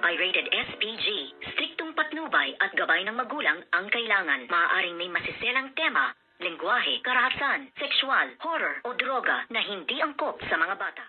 Pirated SPG. Striktong patnubay at gabay ng magulang ang kailangan. Maaaring may masiselang tema, lengguwahe, karahasan, sexual, horror o droga na hindi angkop sa mga bata.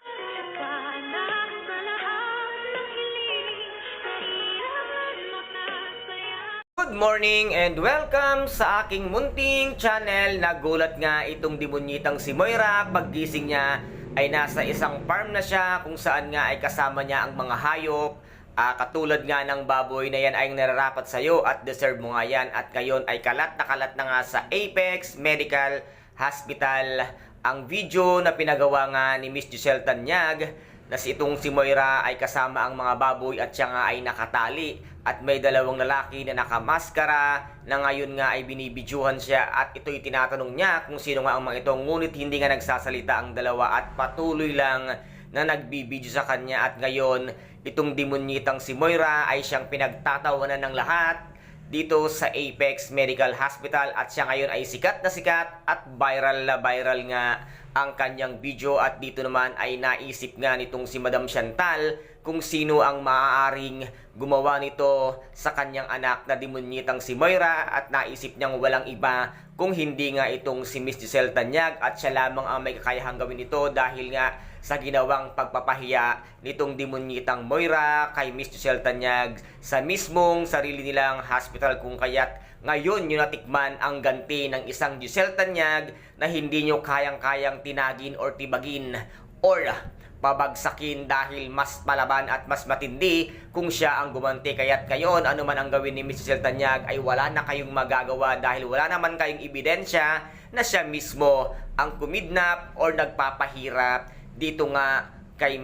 Good morning and welcome sa aking munting channel. Nagulat nga itong demonyitang si Moira. Paggising niya ay nasa isang farm na siya kung saan nga ay kasama niya ang mga hayop. Katulad nga ng baboy na yan ay nararapat sa'yo at deserve mo nga yan. At ngayon ay kalat na nga sa Apex Medical Hospital ang video na pinagawa nga ni Miss Giselle Tanyag na itong si Moira ay kasama ang mga baboy at siya nga ay nakatali at may dalawang lalaki na nakamaskara na ngayon nga ay binibidyuhan siya at ito'y tinatanong niya kung sino nga ang mga ito, ngunit hindi nga nagsasalita ang dalawa at patuloy lang na nagbibidyo sa kanya. At ngayon itong demonyitang si Moira ay siyang pinagtatawanan ng lahat dito sa Apex Medical Hospital at siya ngayon ay sikat na sikat at viral na viral nga ang kanyang video. At dito naman ay naisip nga nitong si Madam Chantal kung sino ang maaaring gumawa nito sa kanyang anak na demonyitang si Moira at naisip niyang walang iba kung hindi nga itong si Miss Giselle Tanyag at siya lamang ang may kakayahang gawin ito dahil nga sa ginawang pagpapahiya nitong demonyitang Moira kay Miss Giselle Tanyag sa mismong sarili nilang hospital, kung kaya't ngayon nyo natikman ang ganti ng isang Giselle Tanyag na hindi nyo kayang-kayang tinagin or tibagin or pabagsakin dahil mas palaban at mas matindi kung siya ang gumanti. Kaya't ngayon, ano man ang gawin ni Miss Giselle Tanyag ay wala na kayong magagawa dahil wala naman kayong ebidensya na siya mismo ang kumidnap or nagpapahirap dito nga kay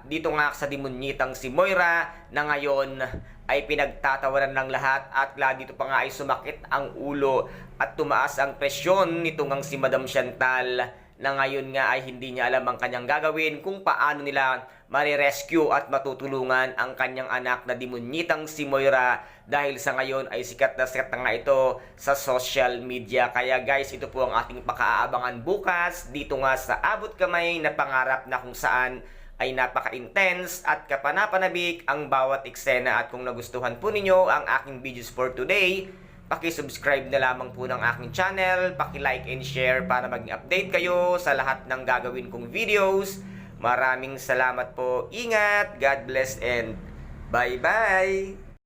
dito nga sa demonyitang si Moira na ngayon ay pinagtatawanan ng lahat at dito pa nga ay sumakit ang ulo at tumaas ang presyon nitong ang si Madam Chantal na ngayon nga ay hindi niya alam ang kanyang gagawin kung paano nila marirescue at matutulungan ang kanyang anak na demonyitang si Moira dahil sa ngayon ay sikat na nga ito sa social media. Kaya guys, ito po ang ating pakaabangan bukas dito nga sa Abot Kamay na Pangarap na kung saan ay napaka-intense at kapanapanabik ang bawat eksena. At kung nagustuhan po ninyo ang aking videos for today, paki-subscribe na lamang po ng aking channel, paki-like and share para maging update kayo sa lahat ng gagawin kong videos. Maraming salamat po. Ingat, God bless and bye-bye!